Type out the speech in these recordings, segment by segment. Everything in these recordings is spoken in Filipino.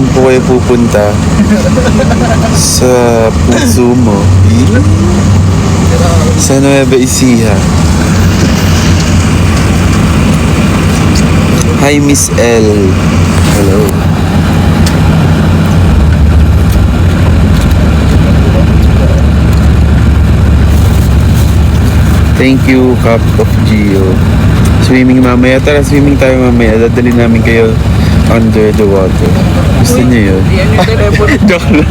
Saan po kayo pupunta? Sa puso mo. Sa Nueva Ecija. Hi, Miss L. Hello. Thank you, Cup of Gio. Swimming mamaya. Tara, swimming tayo mamaya. Dadali namin kayo under the water. Gusto niyo yun? Yan yung telepono. Joke lang.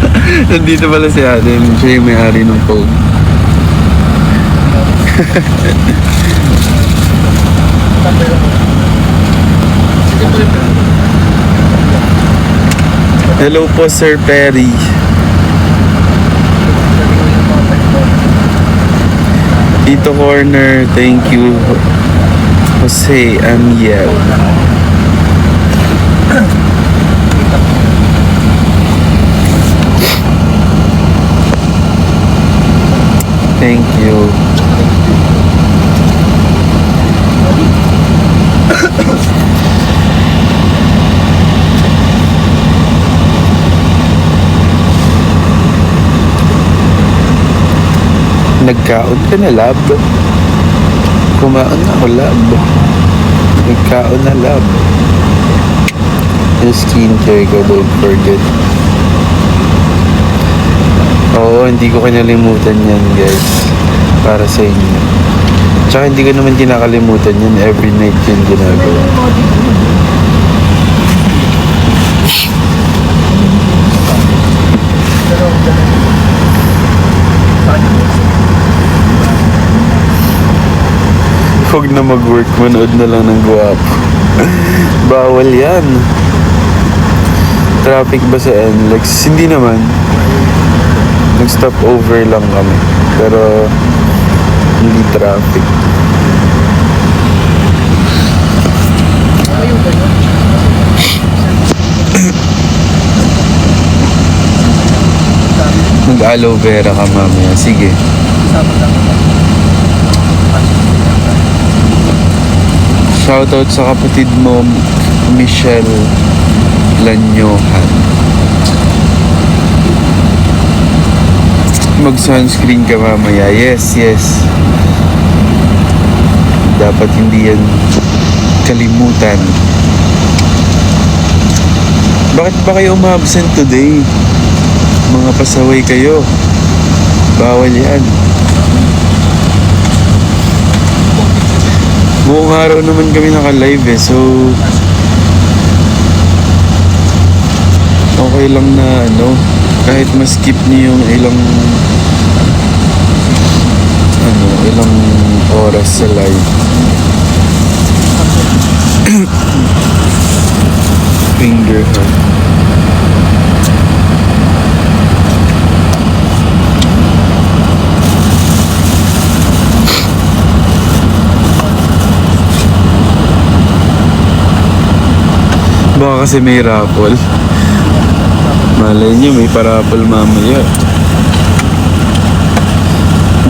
Nandito pala si ate. Siya yung may-ari ng phone. Hello po, Sir Perry. Dito corner, thank you. Jose Amiel. Thank you. Nagkaon ka na, lab. Kumaon na ako, lab. Nagkaon na, lab. Yung skincare ko, don't forget. Oo, hindi ko kinalimutan yan, guys. Para sa inyo. Tsaka hindi ko naman kinakalimutan yan. Every night yun ginagawa. Huwag na mag-work, manood na lang ng guwapo. Bawal yan. Traffic ba sa NLEX? Hindi naman. Nag-stop over lang kami. Pero hindi traffic. Mag-aloe vera ka mamaya. Sige. Shoutout sa kapatid mo, Michelle Lanyohan. Mag-sunscreen ka mamaya. Yes, yes. Dapat hindi yan kalimutan. Bakit ba kayo umabsent today? Mga pasaway kayo. Bawal yan. Buong araw naman kami naka-live eh, so okay lang na kahit ma-skip niyo yung ilang oras sa live. Finger heart. Baka kasi may raffle. Malay nyo, may parapol mamaya.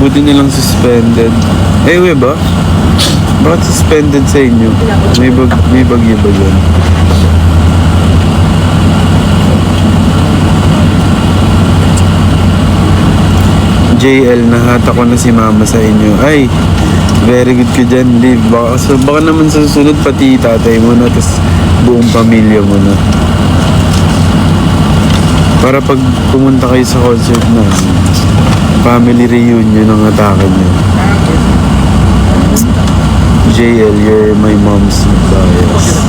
Buti nilang suspended. We ba? Bakit suspended sa inyo? May bagyo ba dyan? JL, nahata ko na si mama sa inyo. Ay, very good ka dyan, Liv. Baka naman sa susunod pati tatay mo na, tapos buong pamilya mo na. Para pag pumunta kayo sa concert na, family reunion ang atake niyo. JL, you're my mom's bias.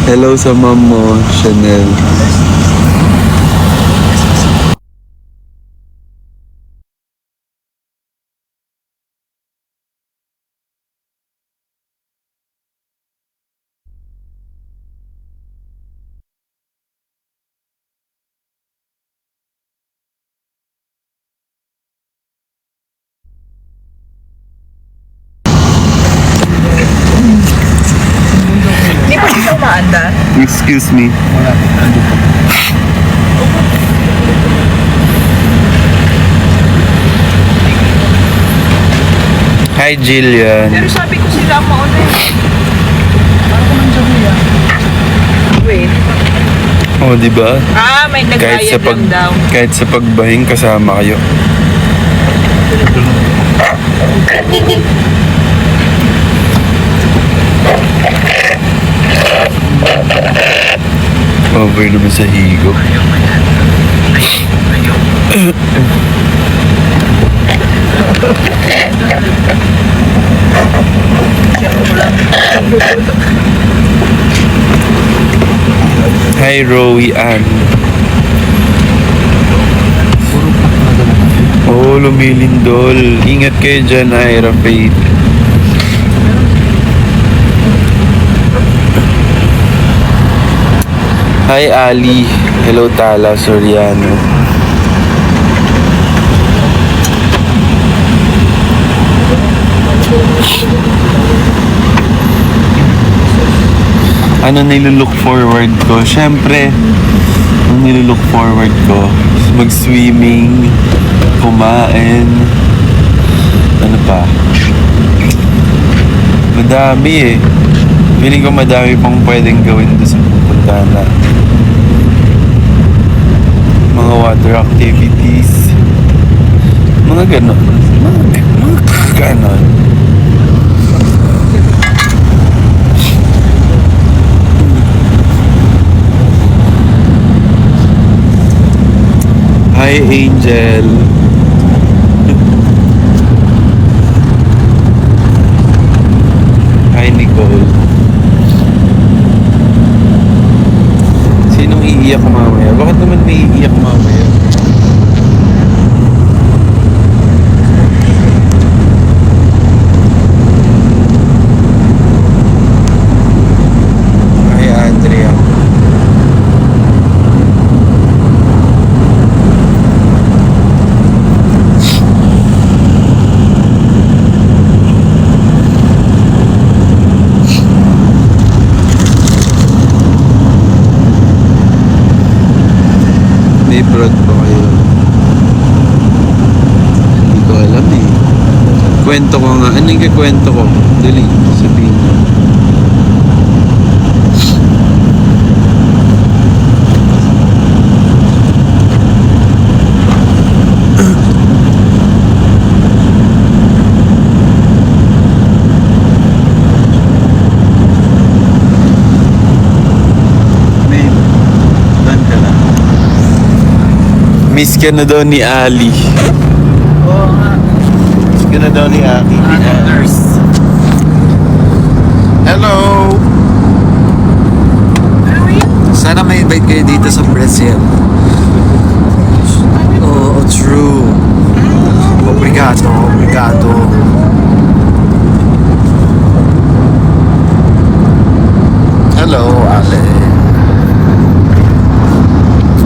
Hello sa mom mo, Chanel. Umaanda? Excuse me. Hi, Jillian. Pero sabi ko sila mauna eh. Parang ko nang sabi yan. Wait. Oh, di ba? May nagbayad lang daw. Kahit sa pagbahing kasama kayo. Over naman sa higo. Hi, Rowie Ann. Oh, lumilindol. Ingat kayo dyan, Ira Faith. Hi, Ali. Hello, Tala Soriano. Ano nilulook forward ko? Siyempre, ang nilulook forward ko, mag-swimming, kumain, ano pa? Madami eh. Feeling ko madami pang pwedeng gawin doon sa pupuntahan na. Mga water activities. Mga ganon. Mga ganon. Hi, Angel. Hi, Nicole. Sinong iiyak mamaya? Bakit naman may iiyak mamaya? Hi, Andrea. May broad ba kayo? Hindi ko alam eh. Kwento ko nga. Ano yung kwento ko? Dali, sabihin niyo. Miss ka na daw ni Ali. Oo nga. Miss ka na daw ni Aki. Nurse. Hello! Sana may invite kayo dito sa Brazil. Oh, true. Obrigado, obrigado. Hello, Ale.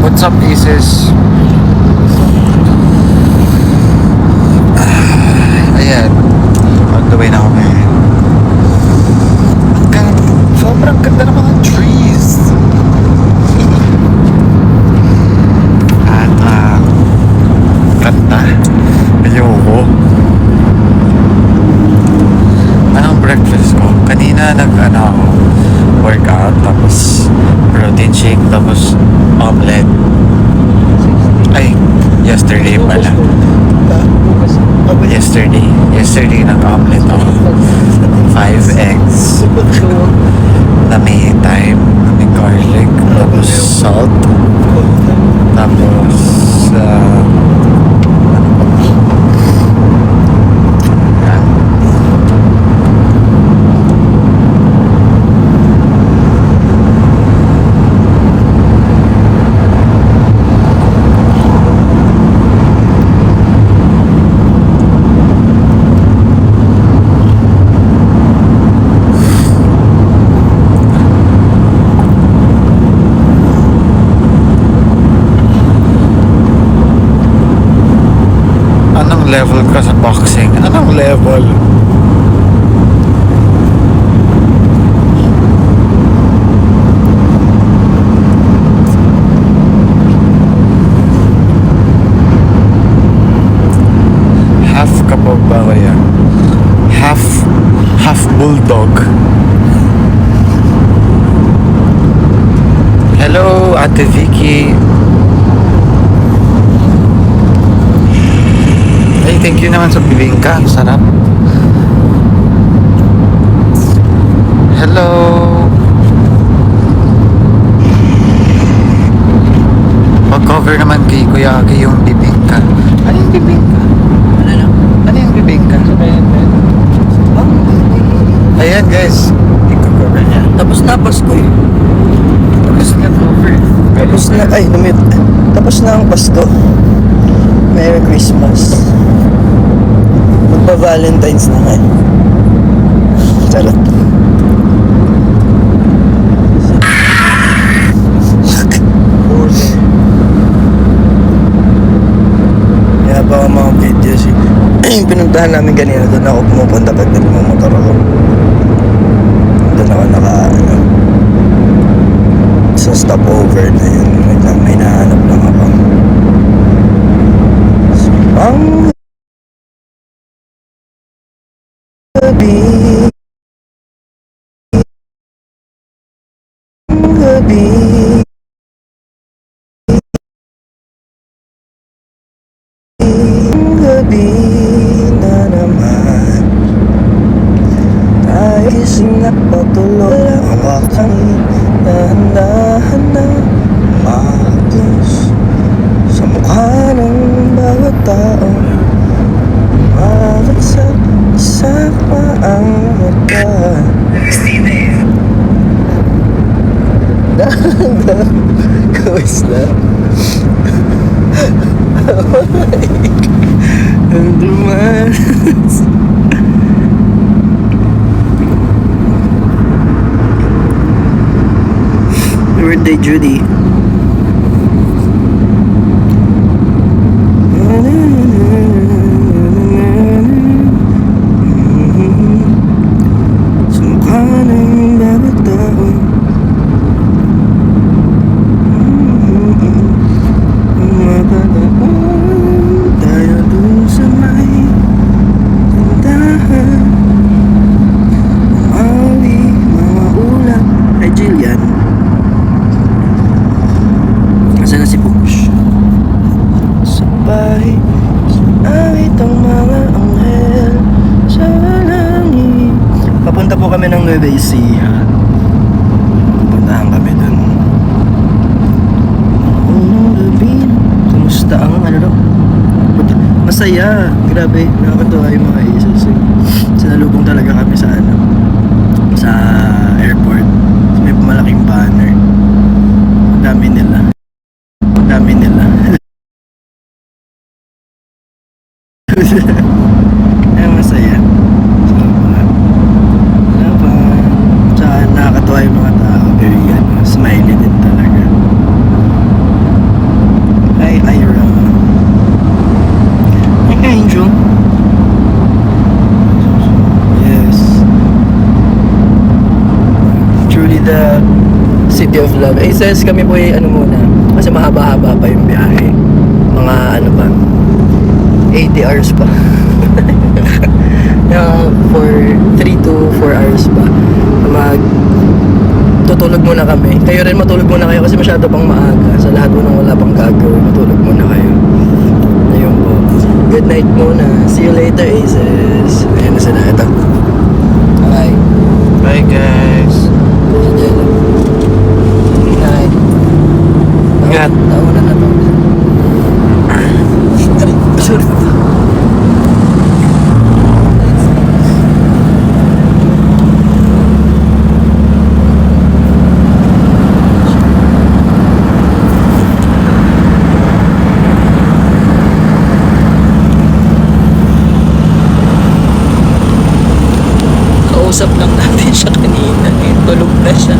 What's up, Isis? Ayan. On the way na kami. Sobrang ganda ng mga trees. At, ganda. Ayoko. Anong breakfast ko? Kanina ako, workout, tapos protein shake, tapos omelette. Ay, yesterday pala. Yesterday nag-omelette ako. 5 eggs. Na may thyme, may garlic, tapos salt, tapos yan. Anong level ka sa boxing? Anong level? Half ka pa ba kaya? Half bulldog. Hello, Ate Vicky. Hey, thank you naman sa bibingka. Sarap. Hello. Pag-cover naman kay Kuya Aki yung bibingka. Ano yung bibingka? Ano yung bibingka? Ayan guys. I-cover niya. Tapos na Pasko eh. Tapos na cover. Tapos na, ay, lumit. Tapos na ang Pasko. Merry Christmas. Magpa-Valentine's na nga eh. Charot. Kaya pa ang mga videos eh. Yung pinuntahan namin kanina, doon ako pumupunta pag nagmamotor ako. Doon ako sa stopover na yun. Wait lang, may nahanap lang ako. Ang gabi, ang gabi, ang gabi na naman. Tayo gising at patuloy ang wakang dahan-dahan na umaagos sa mukha ng bawat tao. Umabagsak sa paang mata. Dahan-dahan, kawis na. Ang dumanas. Birthday, Judy. Sumukha ng bawat tao. Mapadaan tayo dun sa may tindahan. Umawi, mga ulap. Ay, Jillian. Nasaan na si Push? Sa bahay, sa awit ang mga anghel sa langit. Papunta po kami ng Nueva Ecija. Puntahan kami dun. Unang gabi, kumusta ang ano daw? Masaya, grabe, nakakatuwa yung mga isos. Sinalubong talaga kami sa ano, sa airport. May malaking banner. Ang dami nila. Ang dami nila. Ay, masaya. So, wala pa. Tsaka nakakatuwa yung mga tao. Very smiley din talaga. Hi, Ira. Hi, Angel. Yes. Truly the city of love. Eh, says kami po ano muna. Kasi mahaba-haba pa yung biyahe. Mga ano pa. 80 hours pa. For 3 to 4 hours pa. Tutulog muna kami. Kayo rin matulog muna kayo kasi masyado pang maaga. Sa lahat mo nang wala pang gagawin, matulog muna kayo. Ayun po. Good night muna. See you later, Aces. Ayan na sila. Ito. Bye. Bye guys. Good night. Ingat. Taon na to. Sorry. Kausap lang natin siya kanina. Eh, tulog na siya.